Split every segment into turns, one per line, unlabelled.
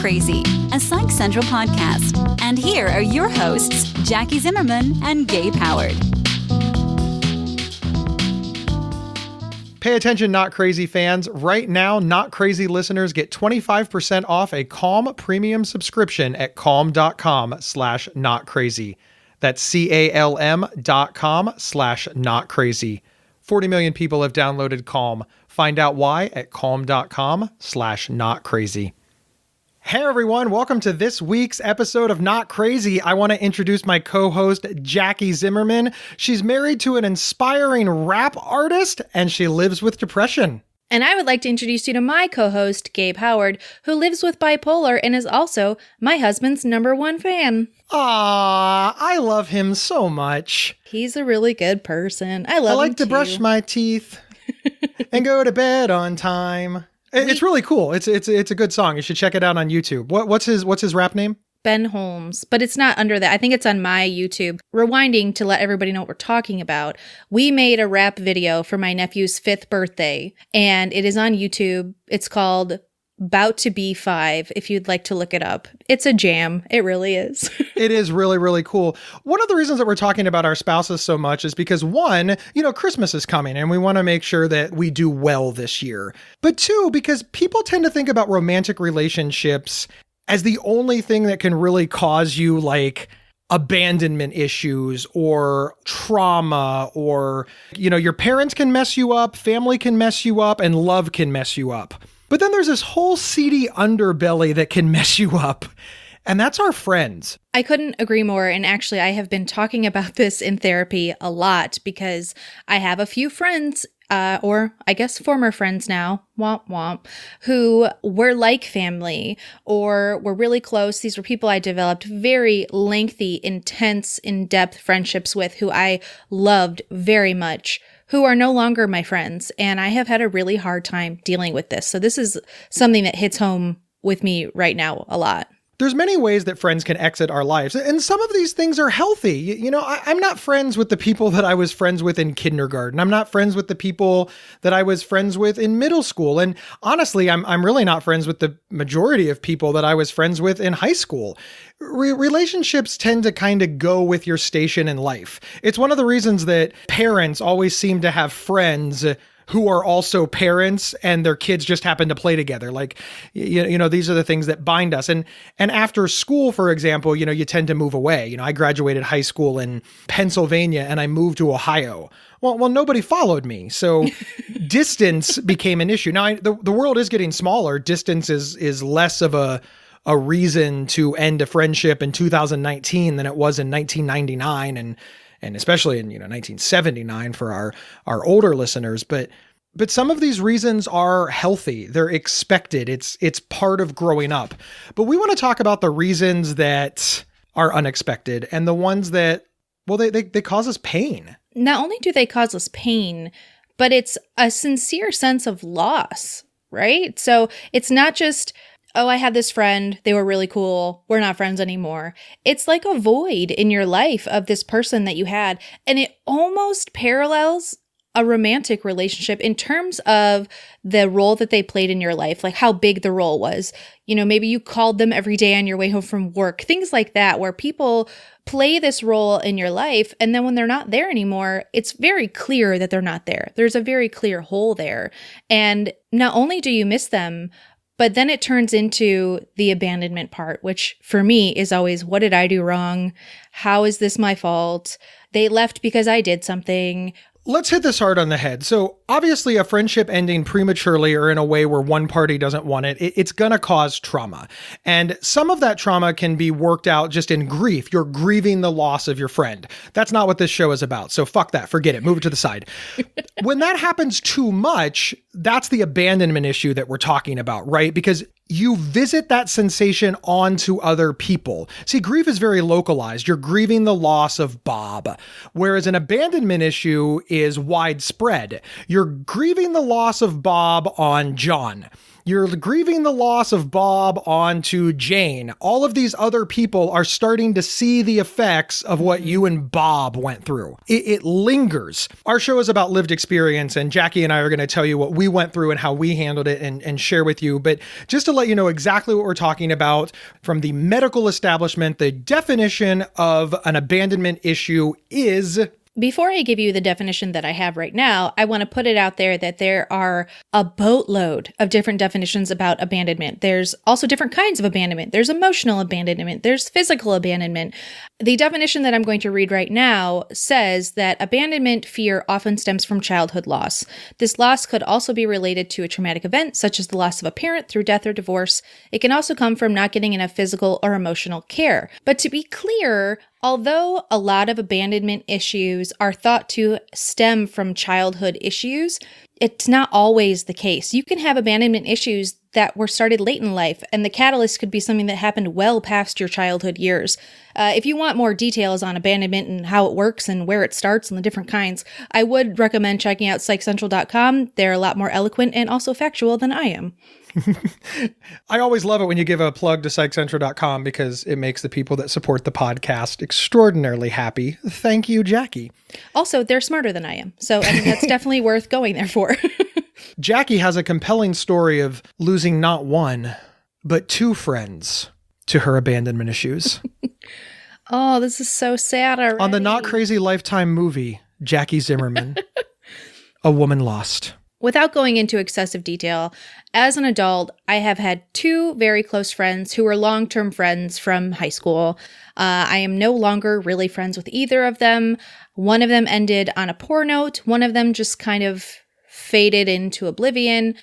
Crazy, a Psych Central podcast. And here are your hosts, Jackie Zimmerman and Gabe Howard.
Pay attention, Not Crazy fans. Right now, Not Crazy listeners get 25% off a Calm premium subscription at calm.com/notcrazy. That's CALM.com/notcrazy. 40 million people have downloaded Calm. Find out why at calm.com/notcrazy. Hey everyone, welcome to this week's episode of Not Crazy. I want to introduce my co-host, Jackie Zimmerman. She's married to an inspiring rap artist and she lives with depression.
And I would like to introduce you to my co-host, Gabe Howard, who lives with bipolar and is also my husband's #1 fan.
Ah, I love him so much.
He's a really good person. I
like to brush my teeth and go to bed on time. It's really cool. It's a good song. You should check it out on YouTube. What's his rap name?
Ben Holmes, but it's not under that. I think it's on my YouTube. Rewinding to let everybody know what we're talking about. We made a rap video for my nephew's 5th birthday, and it is on YouTube. It's called Bout to Be 5, if you'd like to look it up. It's a jam. It really is.
It is really, really cool. One of the reasons that we're talking about our spouses so much is because one, Christmas is coming and we want to make sure that we do well this year. But two, because people tend to think about romantic relationships as the only thing that can really cause you like abandonment issues or trauma or, your parents can mess you up, family can mess you up, and love can mess you up. But then there's this whole seedy underbelly that can mess you up, and that's our friends.
I couldn't agree more, and actually I have been talking about this in therapy a lot because I have a few friends, or I guess former friends now, womp womp, who were like family or were really close. These were people I developed very lengthy, intense, in-depth friendships with who I loved very much, who are no longer my friends. And I have had a really hard time dealing with this. So this is something that hits home with me right now a lot.
There's many ways that friends can exit our lives, and some of these things are healthy. I'm not friends with the people that I was friends with in kindergarten. I'm not friends with the people that I was friends with in middle school. And honestly, I'm really not friends with the majority of people that I was friends with in high school. Relationships tend to kind of go with your station in life. It's one of the reasons that parents always seem to have friends who are also parents and their kids just happen to play together. Like, these are the things that bind us. And after school, for example, you tend to move away. I graduated high school in Pennsylvania and I moved to Ohio. Well, nobody followed me. So distance became an issue. Now, the world is getting smaller. Distance is less of a reason to end a friendship in 2019 than it was in 1999 and especially in 1979 for our older listeners. But some of these reasons are healthy. They're expected. It's part of growing up. But we want to talk about the reasons that are unexpected and the ones that, well, they cause us pain.
Not only do they cause us pain, but it's a sincere sense of loss, right? So it's not just, oh, I had this friend, they were really cool, we're not friends anymore. It's like a void in your life of this person that you had. And it almost parallels a romantic relationship in terms of the role that they played in your life, like how big the role was. Maybe you called them every day on your way home from work, things like that, where people play this role in your life. And then when they're not there anymore, it's very clear that they're not there. There's a very clear hole there. And not only do you miss them, but then it turns into the abandonment part, which for me is always, what did I do wrong? How is this my fault? They left because I did something.
Let's hit this hard on the head. So obviously a friendship ending prematurely or in a way where one party doesn't want it's going to cause trauma. And some of that trauma can be worked out just in grief. You're grieving the loss of your friend. That's not what this show is about. So fuck that. Forget it. Move it to the side. When that happens too much, that's the abandonment issue that we're talking about, right? Because you visit that sensation onto other people. See, grief is very localized. You're grieving the loss of Bob, whereas an abandonment issue is widespread. You're grieving the loss of Bob on John. You're grieving the loss of Bob onto Jane. All of these other people are starting to see the effects of what you and Bob went through. It lingers. Our show is about lived experience, and Jackie and I are going to tell you what we went through and how we handled it and share with you. But just to let you know exactly what we're talking about from the medical establishment, the definition of an abandonment issue is...
Before I give you the definition that I have right now, I want to put it out there that there are a boatload of different definitions about abandonment. There's also different kinds of abandonment. There's emotional abandonment. There's physical abandonment. The definition that I'm going to read right now says that abandonment fear often stems from childhood loss. This loss could also be related to a traumatic event, such as the loss of a parent through death or divorce. It can also come from not getting enough physical or emotional care. But to be clear, although a lot of abandonment issues are thought to stem from childhood issues, it's not always the case. You can have abandonment issues that were started late in life, and the catalyst could be something that happened well past your childhood years. If you want more details on abandonment and how it works and where it starts and the different kinds, I would recommend checking out psychcentral.com. They're a lot more eloquent and also factual than I am.
I always love it when you give a plug to psychcentral.com because it makes the people that support the podcast extraordinarily happy. Thank you, Jackie.
Also, they're smarter than I am. So I mean, that's definitely worth going there for.
Jackie has a compelling story of losing not one, but two friends to her abandonment issues.
Oh, this is so sad already.
On the Not Crazy Lifetime movie, Jackie Zimmerman, A Woman Lost.
Without going into excessive detail, as an adult, I have had two very close friends who were long-term friends from high school. I am no longer really friends with either of them. One of them ended on a poor note. One of them just kind of faded into oblivion.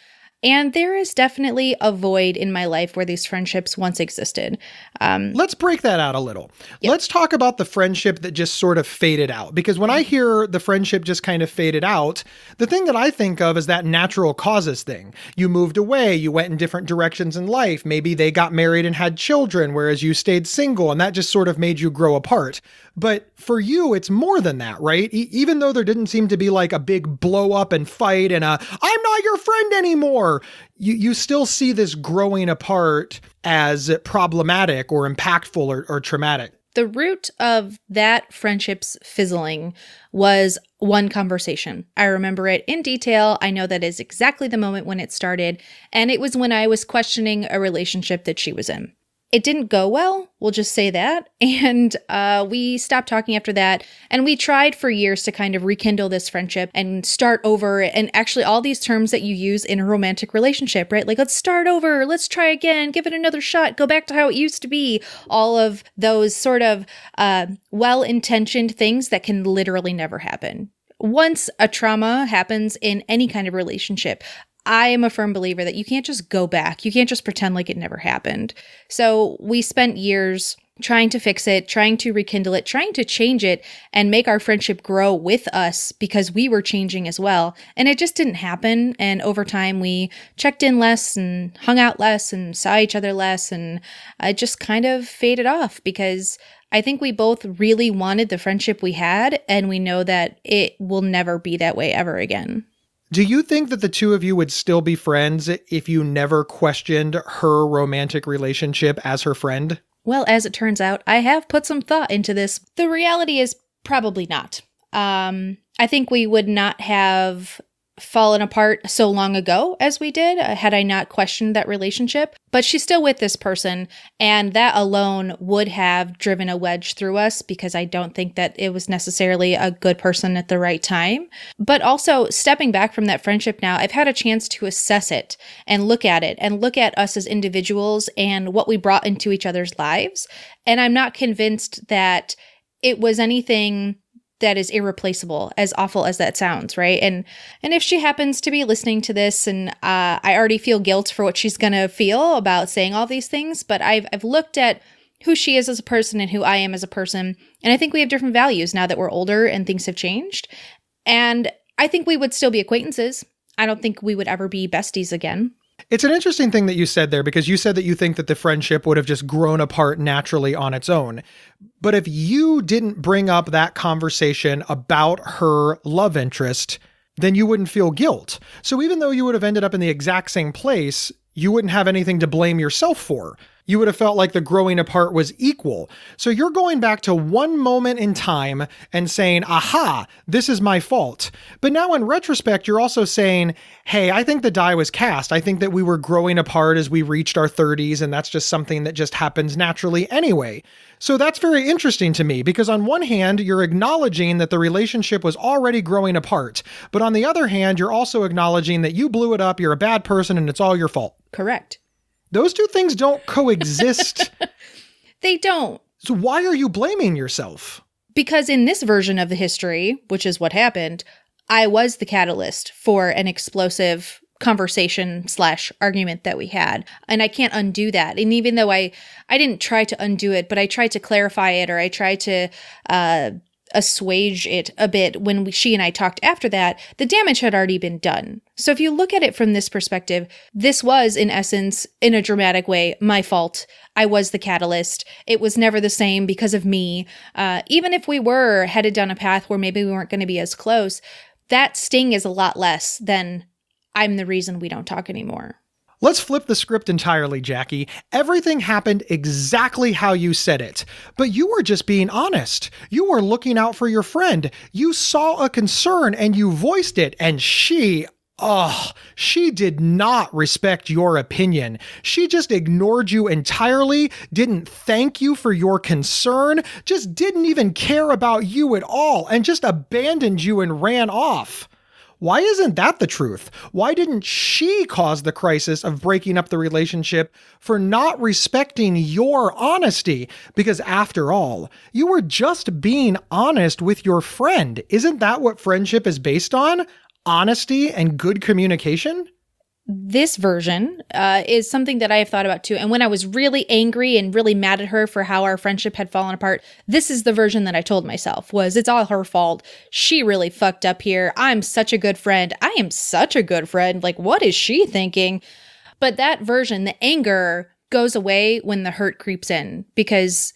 And there is definitely a void in my life where these friendships once existed.
Let's break that out a little.
Yep.
Let's talk about the friendship that just sort of faded out. Because when I hear the friendship just kind of faded out, the thing that I think of is that natural causes thing. You moved away, you went in different directions in life. Maybe they got married and had children, whereas you stayed single, and that just sort of made you grow apart. But for you, it's more than that, right? Even though there didn't seem to be like a big blow up and fight and I'm not your friend anymore, you still see this growing apart as problematic or impactful or traumatic.
The root of that friendship's fizzling was one conversation. I remember it in detail. I know that is exactly the moment when it started, and it was when I was questioning a relationship that she was in. It didn't go well, we'll just say that, and we stopped talking after that, and we tried for years to kind of rekindle this friendship and start over, and actually all these terms that you use in a romantic relationship, right? Like, let's start over, let's try again, give it another shot, go back to how it used to be. All of those sort of well-intentioned things that can literally never happen. Once a trauma happens in any kind of relationship, I am a firm believer that you can't just go back. You can't just pretend like it never happened. So we spent years trying to fix it, trying to rekindle it, trying to change it and make our friendship grow with us because we were changing as well. And it just didn't happen. And over time, we checked in less and hung out less and saw each other less. And it just kind of faded off because I think we both really wanted the friendship we had. And we know that it will never be that way ever again.
Do you think that the two of you would still be friends if you never questioned her romantic relationship as her friend?
Well, as it turns out, I have put some thought into this. The reality is probably not. I think we would not have fallen apart so long ago as we did had I not questioned that relationship. But she's still with this person, and that alone would have driven a wedge through us because I don't think that it was necessarily a good person at the right time. But also, stepping back from that friendship now, I've had a chance to assess it and look at us as individuals and what we brought into each other's lives. And I'm not convinced that it was anything that is irreplaceable, as awful as that sounds, right? And if she happens to be listening to this, and I already feel guilt for what she's gonna feel about saying all these things, but I've looked at who she is as a person and who I am as a person, and I think we have different values now that we're older and things have changed. And I think we would still be acquaintances. I don't think we would ever be besties again.
It's an interesting thing that you said there, because you said that you think that the friendship would have just grown apart naturally on its own. But if you didn't bring up that conversation about her love interest, then you wouldn't feel guilt. So even though you would have ended up in the exact same place, you wouldn't have anything to blame yourself for. You would have felt like the growing apart was equal. So you're going back to one moment in time and saying, aha, this is my fault. But now in retrospect, you're also saying, hey, I think the die was cast. I think that we were growing apart as we reached our 30s, and that's just something that just happens naturally anyway. So that's very interesting to me, because on one hand, you're acknowledging that the relationship was already growing apart. But on the other hand, you're also acknowledging that you blew it up, you're a bad person, and it's all your fault.
Correct.
Those two things don't coexist.
They don't.
So why are you blaming yourself?
Because in this version of the history, which is what happened, I was the catalyst for an explosive conversation/argument that we had. And I can't undo that. And even though I didn't try to undo it, but I tried to clarify it, or I tried to assuage it a bit when she and I talked after that, the damage had already been done. So if you look at it from this perspective, this was, in essence, in a dramatic way, my fault. I was the catalyst. It was never the same because of me. Even if we were headed down a path where maybe we weren't going to be as close, that sting is a lot less than I'm the reason we don't talk anymore.
Let's flip the script entirely, Jackie. Everything happened exactly how you said it, but you were just being honest. You were looking out for your friend. You saw a concern and you voiced it, and she did not respect your opinion. She just ignored you entirely, didn't thank you for your concern, just didn't even care about you at all, and just abandoned you and ran off. Why isn't that the truth? Why didn't she cause the crisis of breaking up the relationship for not respecting your honesty? Because after all, you were just being honest with your friend. Isn't that what friendship is based on? Honesty and good communication?
This version is something that I have thought about too. And when I was really angry and really mad at her for how our friendship had fallen apart, this is the version that I told myself was, it's all her fault. She really fucked up here. I'm such a good friend. I am such a good friend. Like, what is she thinking? But that version, the anger, goes away when the hurt creeps in, because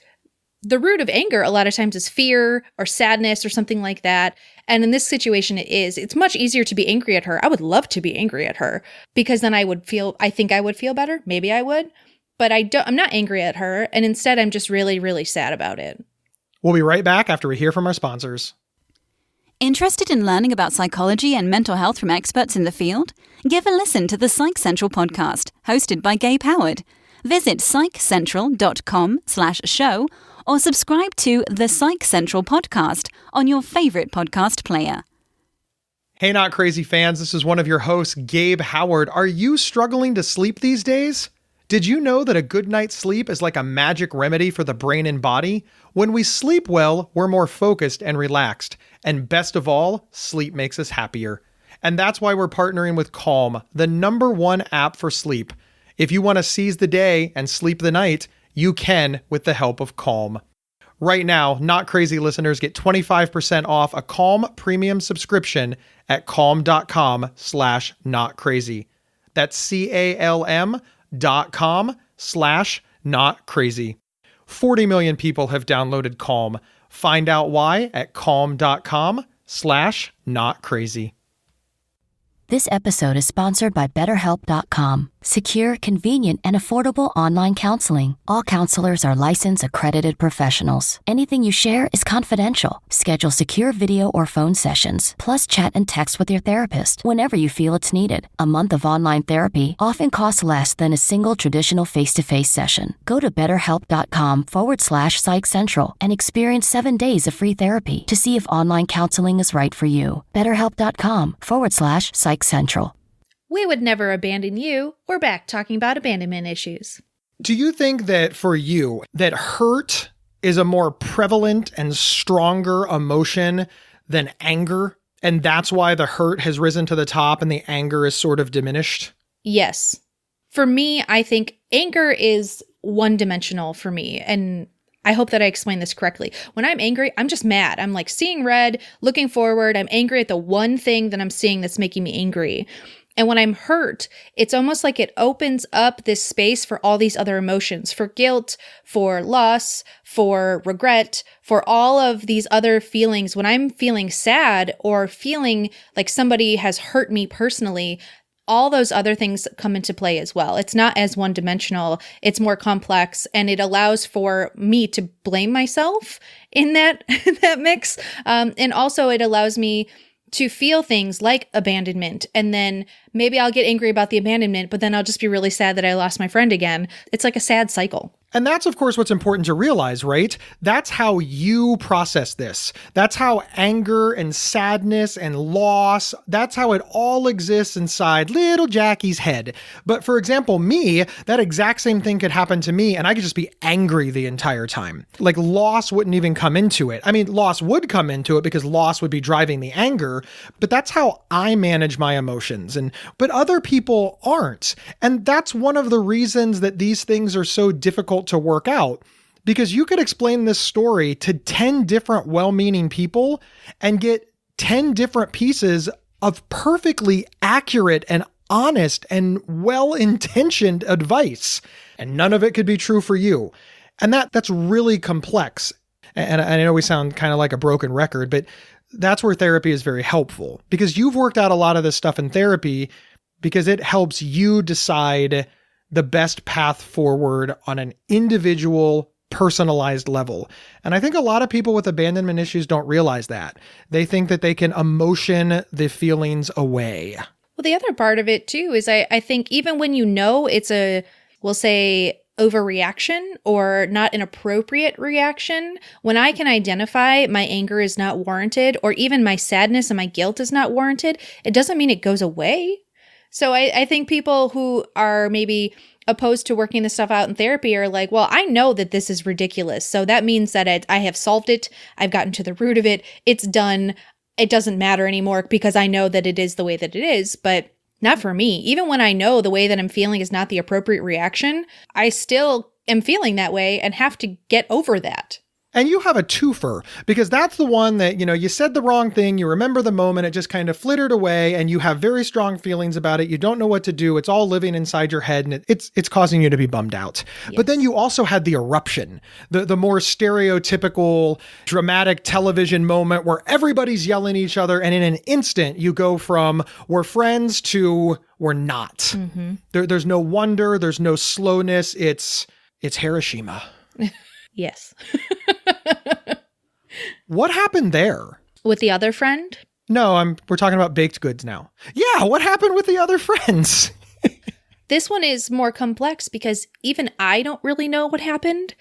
the root of anger a lot of times is fear or sadness or something like that. And in this situation, it's much easier to be angry at her. I would love to be angry at her, because then I think I would feel better. Maybe I would, but I'm not angry at her. And instead, I'm just really, really sad about it.
We'll be right back after we hear from our sponsors.
Interested in learning about psychology and mental health from experts in the field? Give a listen to the Psych Central Podcast, hosted by Gabe Howard. Visit psychcentral.com/show or subscribe to the Psych Central Podcast on your favorite podcast player.
Hey, Not Crazy fans, this is one of your hosts, Gabe Howard. Are you struggling to sleep these days? Did you know that a good night's sleep is like a magic remedy for the brain and body? When we sleep well, we're more focused and relaxed. And best of all, sleep makes us happier. And that's why we're partnering with Calm, the #1 app for sleep. If you want to seize the day and sleep the night, you can with the help of Calm. Right now, Not Crazy listeners get 25% off a Calm premium subscription at calm.com/notcrazy. That's CALM.com/notcrazy. 40 million people have downloaded Calm. Find out why at calm.com/notcrazy.
This episode is sponsored by BetterHelp.com. Secure, convenient, and affordable online counseling. All counselors are licensed, accredited professionals. Anything you share is confidential. Schedule secure video or phone sessions, plus chat and text with your therapist whenever you feel it's needed. A month of online therapy often costs less than a single traditional face-to-face session. Go to BetterHelp.com/Psych Central and experience 7 days of free therapy to see if online counseling is right for you. BetterHelp.com/Psych Central.
We would never abandon you. We're back talking about abandonment issues.
Do you think that for you, that hurt is a more prevalent and stronger emotion than anger? And that's why the hurt has risen to the top and the anger is sort of diminished?
Yes. For me, I think anger is one-dimensional for me. And I hope that I explained this correctly. When I'm angry, I'm just mad. I'm like seeing red, looking forward. I'm angry at the one thing that I'm seeing that's making me angry. And when I'm hurt, it's almost like it opens up this space for all these other emotions, for guilt, for loss, for regret, for all of these other feelings. When I'm feeling sad or feeling like somebody has hurt me personally, all those other things come into play as well. It's not as one-dimensional. It's more complex, and it allows for me to blame myself in that mix. And also it allows me to feel things like abandonment. And then maybe I'll get angry about the abandonment, but then I'll just be really sad that I lost my friend again. It's like a sad cycle.
And that's, of course, what's important to realize, right? That's how you process this. That's how anger and sadness and loss, that's how it all exists inside little Jackie's head. But for example, me, that exact same thing could happen to me and I could just be angry the entire time. Like loss wouldn't even come into it. I mean, loss would come into it because loss would be driving the anger, but that's how I manage my emotions. But other people aren't. And that's one of the reasons that these things are so difficult to work out, because you could explain this story to 10 different well-meaning people and get 10 different pieces of perfectly accurate and honest and well-intentioned advice, and none of it could be true for you. And that's really complex. And I know we sound kind of like a broken record, but that's where therapy is very helpful, because you've worked out a lot of this stuff in therapy because it helps you decide the best path forward on an individual, personalized level. And I think a lot of people with abandonment issues don't realize that. They think that they can emotion the feelings away.
Well, the other part of it too is I think even when you know it's we'll say, overreaction or not an appropriate reaction, when I can identify my anger is not warranted, or even my sadness and my guilt is not warranted, it doesn't mean it goes away. So I think people who are maybe opposed to working this stuff out in therapy are like, well, I know that this is ridiculous. So that means that I have solved it. I've gotten to the root of it. It's done. It doesn't matter anymore because I know that it is the way that it is. But not for me. Even when I know the way that I'm feeling is not the appropriate reaction, I still am feeling that way and have to get over that.
And you have a twofer, because that's the one that, you said the wrong thing, you remember the moment, it just kind of flittered away, and you have very strong feelings about it. You don't know what to do. It's all living inside your head, and it's causing you to be bummed out. Yes. But then you also had the eruption, the more stereotypical, dramatic television moment where everybody's yelling at each other, and in an instant, you go from we're friends to we're not. Mm-hmm. There's no wonder, there's no slowness. It's Hiroshima.
Yes.
What happened there?
With the other friend?
No, we're talking about baked goods now. Yeah, what happened with the other friends?
This one is more complex because even I don't really know what happened.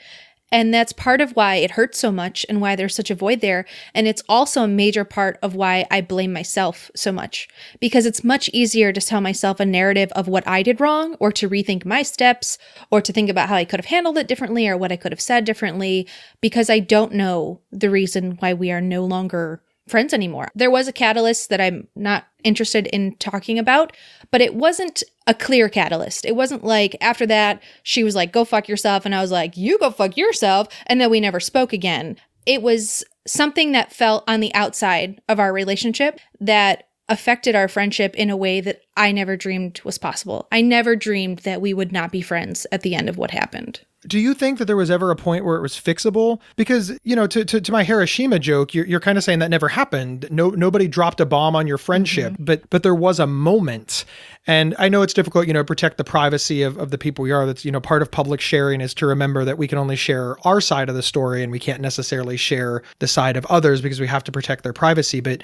And that's part of why it hurts so much and why there's such a void there. And it's also a major part of why I blame myself so much, because it's much easier to tell myself a narrative of what I did wrong, or to rethink my steps, or to think about how I could have handled it differently or what I could have said differently, because I don't know the reason why we are no longer friends anymore. There was a catalyst that I'm not interested in talking about, but it wasn't a clear catalyst. It wasn't like after that, she was like, go fuck yourself. And I was like, you go fuck yourself. And then we never spoke again. It was something that felt on the outside of our relationship that affected our friendship in a way that I never dreamed was possible. I never dreamed that we would not be friends at the end of what happened.
Do you think that there was ever a point where it was fixable? Because, to my Hiroshima joke, you're kind of saying that never happened. Nobody dropped a bomb on your friendship, mm-hmm. but there was a moment. And I know it's difficult, to protect the privacy of the people we are. That's, part of public sharing is to remember that we can only share our side of the story and we can't necessarily share the side of others because we have to protect their privacy. But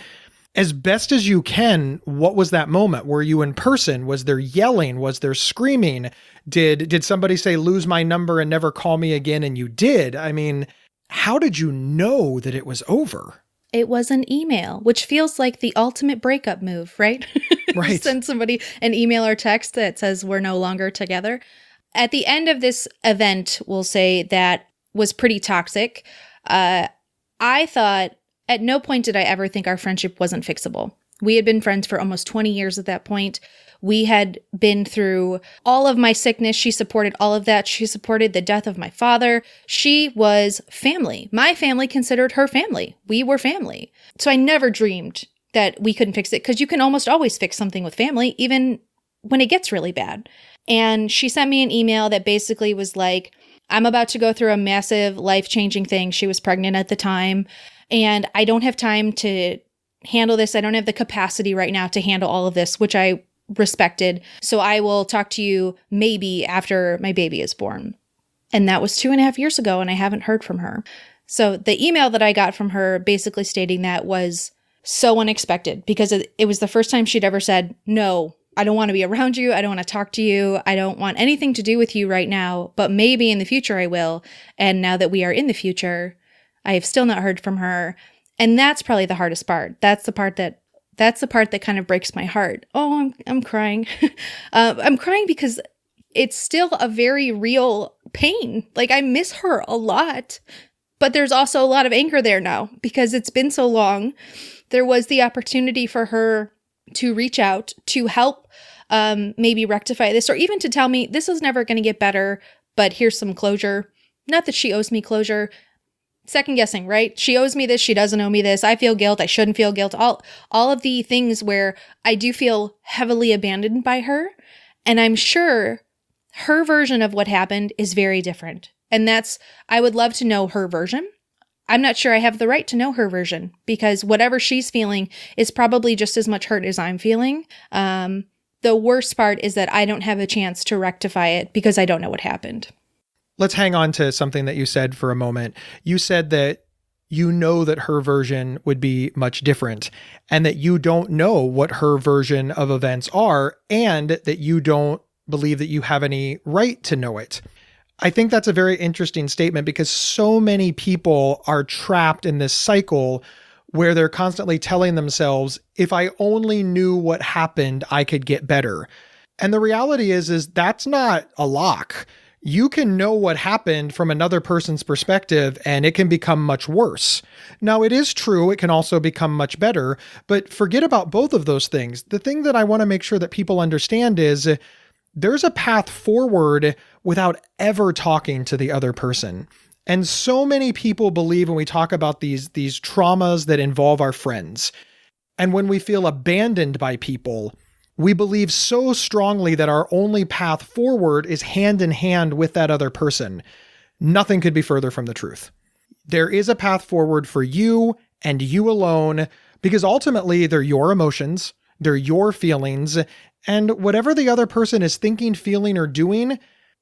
as best as you can, what was that moment? Were you in person? Was there yelling? Was there screaming? Did somebody say, lose my number and never call me again? And you did. I mean, how did you know that it was over?
It was an email, which feels like the ultimate breakup move, right?
Right.
Send somebody an email or text that says we're no longer together. At the end of this event, we'll say that was pretty toxic. I thought, at no point did I ever think our friendship wasn't fixable. We had been friends for almost 20 years at that point. We had been through all of my sickness. She supported all of that. She supported the death of my father. She was family. My family considered her family. We were family. So I never dreamed that we couldn't fix it, because you can almost always fix something with family, even when it gets really bad. And she sent me an email that basically was like, I'm about to go through a massive life-changing thing. She was pregnant at the time, and I don't have time to handle this. I don't have the capacity right now to handle all of this, which I respected. So I will talk to you maybe after my baby is born. And that was 2.5 years ago, and I haven't heard from her. So the email that I got from her basically stating that was so unexpected, because it was the first time she'd ever said, no, I don't want to be around you. I don't want to talk to you. I don't want anything to do with you right now, but maybe in the future I will. And now that we are in the future, I have still not heard from her. And that's probably the hardest part. That's the part that kind of breaks my heart. Oh, I'm crying. I'm crying because it's still a very real pain. Like, I miss her a lot, but there's also a lot of anger there now because it's been so long. There was the opportunity for her to reach out, to help maybe rectify this, or even to tell me this is never going to get better, but here's some closure. Not that she owes me closure. Second guessing, right? She owes me this. She doesn't owe me this. I feel guilt. I shouldn't feel guilt. All of the things where I do feel heavily abandoned by her. And I'm sure her version of what happened is very different. And I would love to know her version. I'm not sure I have the right to know her version, because whatever she's feeling is probably just as much hurt as I'm feeling. The worst part is that I don't have a chance to rectify it because I don't know what happened.
Let's hang on to something that you said for a moment. You said that you know that her version would be much different, and that you don't know what her version of events are, and that you don't believe that you have any right to know it. I think that's a very interesting statement, because so many people are trapped in this cycle where they're constantly telling themselves, if I only knew what happened, I could get better. And the reality is that's not a lock. You can know what happened from another person's perspective, and it can become much worse. Now, it is true, it can also become much better, but forget about both of those things. The thing that I want to make sure that people understand is there's a path forward without ever talking to the other person. And so many people believe when we talk about these traumas that involve our friends, and when we feel abandoned by people, we believe so strongly that our only path forward is hand in hand with that other person. Nothing could be further from the truth. There is a path forward for you and you alone, because ultimately they're your emotions, they're your feelings, and whatever the other person is thinking, feeling, or doing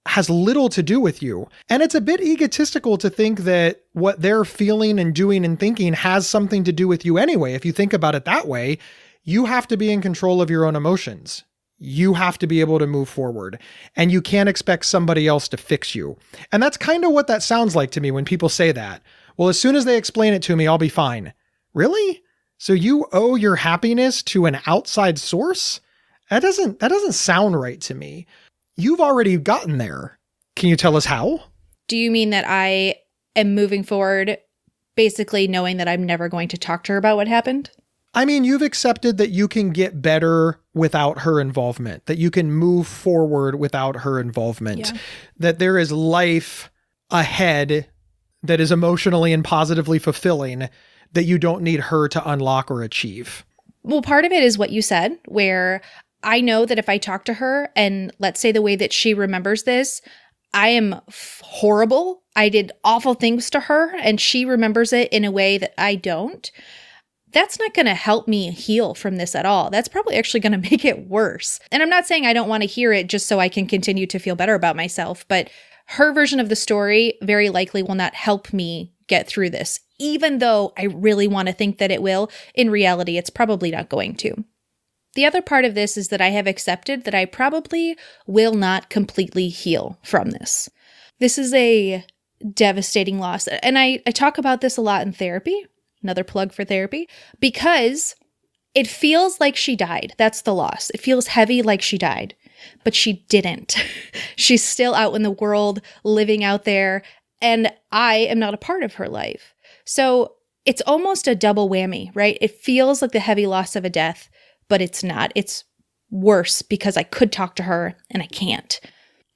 has little to do with you. And it's a bit egotistical to think that what they're feeling and doing and thinking has something to do with you anyway. If you think about it that way, you have to be in control of your own emotions. You have to be able to move forward, and you can't expect somebody else to fix you. And that's kind of what that sounds like to me when people say that. Well, as soon as they explain it to me, I'll be fine. Really? So you owe your happiness to an outside source? That doesn't sound right to me. You've already gotten there. Can you tell us how?
Do you mean that I am moving forward basically knowing that I'm never going to talk to her about what happened?
I mean, you've accepted that you can get better without her involvement, that you can move forward without her involvement, that there is life ahead that is emotionally and positively fulfilling that you don't need her to unlock or achieve.
Well, part of it is what you said, where I know that if I talk to her, and let's say the way that she remembers this, I am horrible. I did awful things to her, and she remembers it in a way that I don't. That's not going to help me heal from this at all. That's probably actually going to make it worse. And I'm not saying I don't want to hear it just so I can continue to feel better about myself, but her version of the story very likely will not help me get through this. Even though I really want to think that it will, in reality, it's probably not going to. The other part of this is that I have accepted that I probably will not completely heal from this. This is a devastating loss. And I talk about this a lot in therapy. Another plug for therapy, because it feels like she died. That's the loss. It feels heavy like she died, but she didn't. She's still out in the world, living out there, and I am not a part of her life. So it's almost a double whammy, right? It feels like the heavy loss of a death, but it's not. It's worse because I could talk to her and I can't.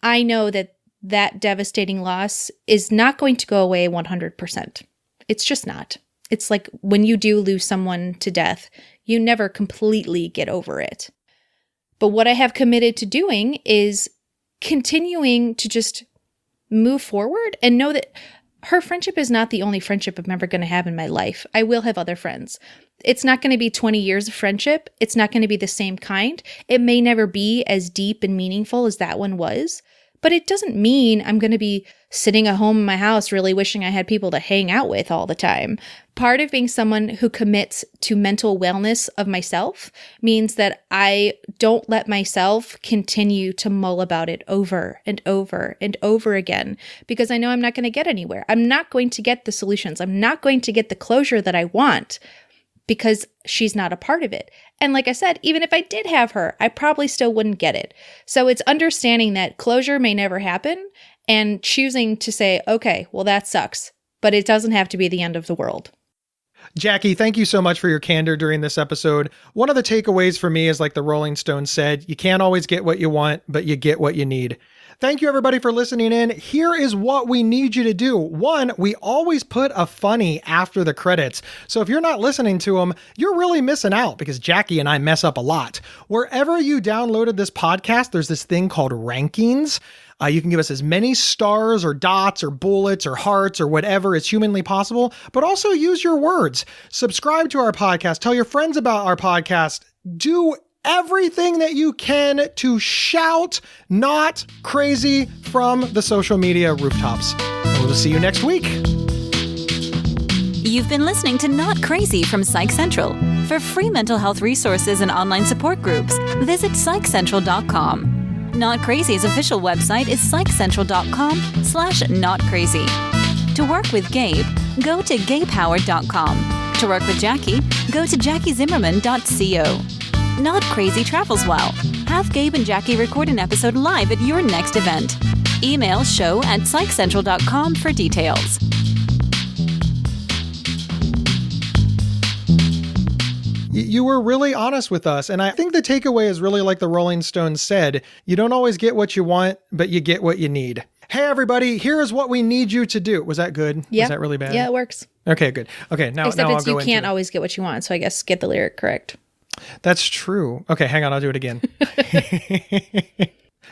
I know that that devastating loss is not going to go away 100%. It's just not. It's like when you do lose someone to death, You never completely get over it. But what I have committed to doing is continuing to just move forward and know that her friendship is not the only friendship I'm ever going to have in my life. I will have other friends. It's not going to be 20 years of friendship. It's not going to be the same kind. It may never be as deep and meaningful as that one was. But it doesn't mean I'm going to be sitting at home in my house really wishing I had people to hang out with all the time. Part of being someone who commits to mental wellness of myself means that I don't let myself continue to mull about it over and over and over again, because I know I'm not going to get anywhere. I'm not going to get the solutions. I'm not going to get the closure that I want, because she's not a part of it. And like I said, even if I did have her, I probably still wouldn't get it. So it's understanding that closure may never happen and choosing to say, okay, well, that sucks, but it doesn't have to be the end of the world.
Jackie, thank you so much for your candor during this episode. One of the takeaways for me is, like the Rolling Stones said, you can't always get what you want, but you get what you need. Thank you, everybody, for listening in. Here is what we need you to do. One, we always put a funny after the credits. So if you're not listening to them, you're really missing out, because Jackie and I mess up a lot. Wherever you downloaded this podcast, there's this thing called rankings. You can give us as many stars or dots or bullets or hearts or whatever is humanly possible, but also use your words. Subscribe to our podcast. Tell your friends about our podcast. Do everything that you can to shout "not crazy" from the social media rooftops. And we'll see you next week.
You've been listening to Not Crazy from Psych Central. For free mental health resources and online support groups, visit psychcentral.com. Not Crazy's official website is psychcentral.com/notcrazy. To work with Gabe, go to gabehoward.com. To work with Jackie, go to jackiezimmerman.co. Not Crazy travels well. Have Gabe and Jackie record an episode live at your next event. Email show@psychcentral.com for details.
You were really honest with us. And I think the takeaway is really like the Rolling Stones said, you don't always get what you want, but you get what you need. Hey, everybody, here is what we need you to do. Was that good?
Yeah.
Was that really bad?
Yeah, it works.
Okay, good. Okay, now I'll go into
you can't always get what you want. So I guess get the lyric correct.
That's true. Okay, hang on. I'll do it again.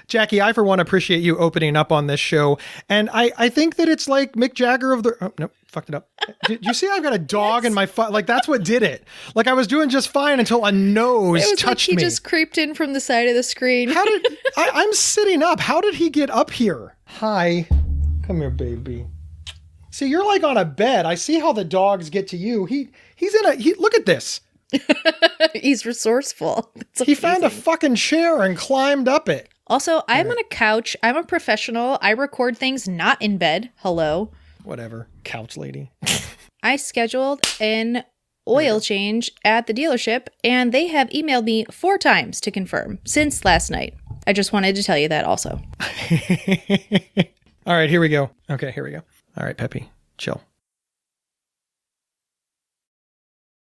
Jackie, I for one appreciate you opening up on this show. And I think that it's like Mick Jagger of the... Oh, nope, fucked it up. Did you see I've got a dog in my... Like, that's what did it. Like, I was doing just fine until a nose touched me.
He just creeped in from the side of the screen.
How did... I'm sitting up. How did he get up here? Hi. Come here, baby. See, you're like on a bed. I see how the dogs get to you. He's in a... Look at this.
He's resourceful.
He found a fucking chair and climbed up it.
Also, I'm on a couch. I'm a professional. I record things not in bed. Hello.
Whatever. Couch lady.
I scheduled an oil change at the dealership, and they have emailed me 4 times to confirm since last night. I just wanted to tell you that also.
All right, here we go. Okay, here we go. All right, Peppy, chill.